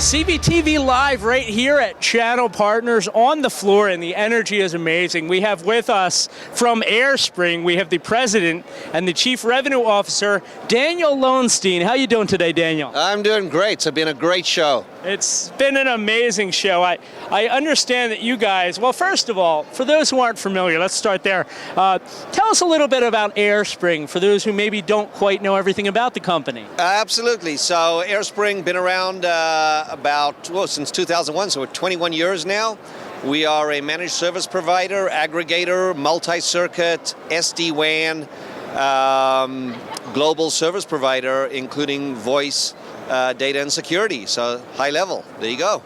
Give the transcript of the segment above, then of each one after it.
CVTV Live right here at Channel Partners on the floor, and the energy is amazing. We have with us from AireSpring, we have the President and the Chief Revenue Officer, Daniel Lonstein. How you doing today, Daniel? I'm doing great. It's been a great show. It's been an amazing show. I understand that you guys, well, first of all, for those who aren't familiar, let's start there. Tell us a little bit about AireSpring, for those who maybe don't quite know everything about the company. Absolutely. So AireSpring, been around since 2001, so we're 21 years now. We are a managed service provider, aggregator, multi-circuit, SD-WAN, global service provider, including voice, data, and security. So high level. There you go.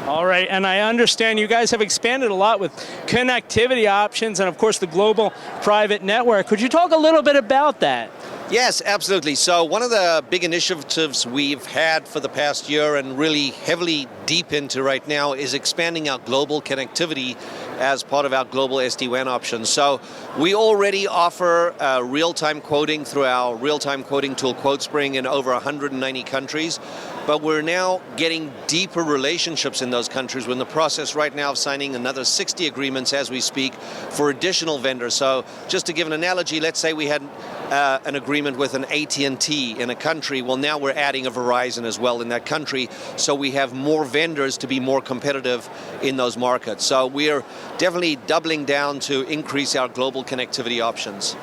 All right, and I understand you guys have expanded a lot with connectivity options and, of course, the global private network. Could you talk a little bit about that? Yes, absolutely. So one of the big initiatives we've had for the past year and really heavily deep into right now is expanding our global connectivity as part of our global SD-WAN options. So we already offer real-time quoting through our real-time quoting tool QuoteSpring in over 190 countries, but we're now getting deeper relationships in those countries. We're in the process right now of signing another 60 agreements as we speak for additional vendors. So just to give an analogy, let's say we had an agreement with an AT&T in a country. Well, now we're adding a Verizon as well in that country, so we have more vendors to be more competitive in those markets. So we're definitely doubling down to increase our global connectivity options.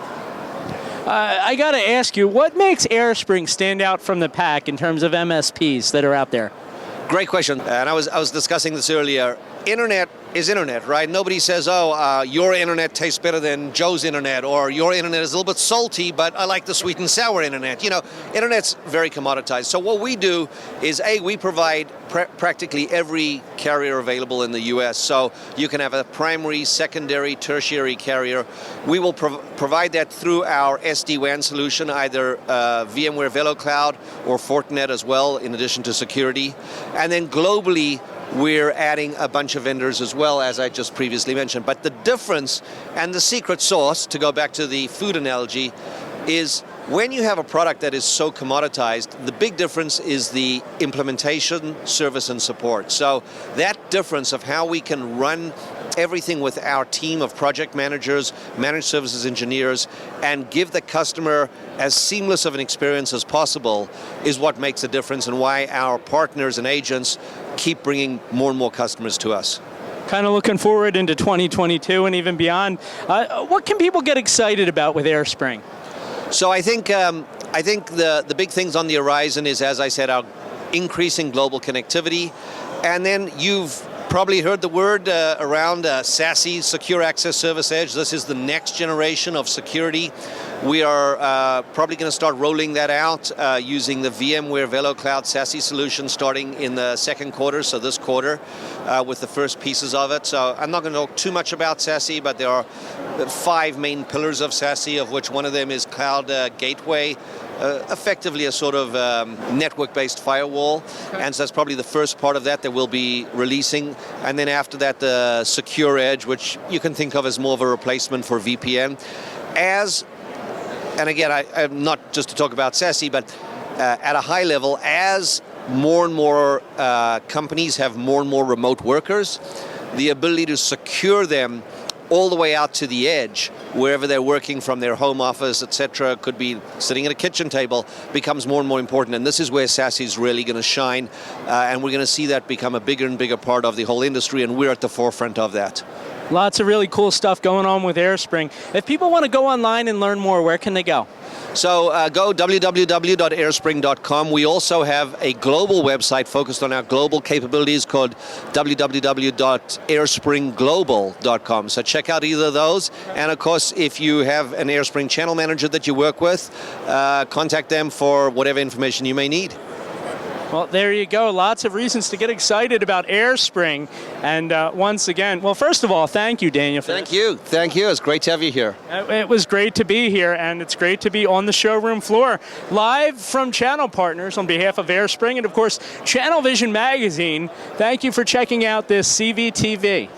I got to ask you, what makes AireSpring stand out from the pack in terms of MSPs that are out there? Great question, and I was discussing this earlier. Internet is internet, right? Nobody says, oh, your internet tastes better than Joe's internet, or your internet is a little bit salty, but I like the sweet and sour internet. You know, internet's very commoditized. So what we do is, we provide practically every carrier available in the US. So you can have a primary, secondary, tertiary carrier. We will provide that through our SD-WAN solution, either VMware VeloCloud or Fortinet as well, in addition to security. And then globally, we're adding a bunch of vendors as well, as I just previously mentioned. But the difference and the secret sauce, to go back to the food analogy, is when you have a product that is so commoditized, the big difference is the implementation, service, and support. So that difference of how we can run everything with our team of project managers, managed services engineers, and give the customer as seamless of an experience as possible is what makes a difference, and why our partners and agents keep bringing more and more customers to us. Kind of looking forward into 2022 and even beyond. What can people get excited about with AireSpring? So I think the big things on the horizon is, as I said, our increasing global connectivity, and then you've probably heard the word around SASE, Secure Access Service Edge. This is the next generation of security. We are probably going to start rolling that out using the VMware VeloCloud SASE solution starting in the second quarter, so this quarter, with the first pieces of it. So I'm not going to talk too much about SASE, but there are 5 main pillars of SASE, of which one of them is Cloud Gateway, effectively a sort of network-based firewall. Okay. And so that's probably the first part of that we'll be releasing. And then after that, the Secure Edge, which you can think of as more of a replacement for VPN. And again, I'm not just to talk about SASE, but at a high level, as more and more companies have more and more remote workers, the ability to secure them all the way out to the edge, wherever they're working from their home office, etc., could be sitting at a kitchen table, becomes more and more important. And this is where SASE is really going to shine, and we're going to see that become a bigger and bigger part of the whole industry, and we're at the forefront of that. Lots of really cool stuff going on with AireSpring. If people want to go online and learn more, where can they go? So go www.airspring.com. We also have a global website focused on our global capabilities called www.airspringglobal.com. So check out either of those. And of course, if you have an AireSpring channel manager that you work with, contact them for whatever information you may need. Well, there you go. Lots of reasons to get excited about AireSpring. And once again, well, first of all, thank you, Daniel. Thank you. Thank you. It's great to have you here. It was great to be here, and it's great to be on the showroom floor. Live from Channel Partners on behalf of AireSpring and, of course, Channel Vision Magazine. Thank you for checking out this CVTV.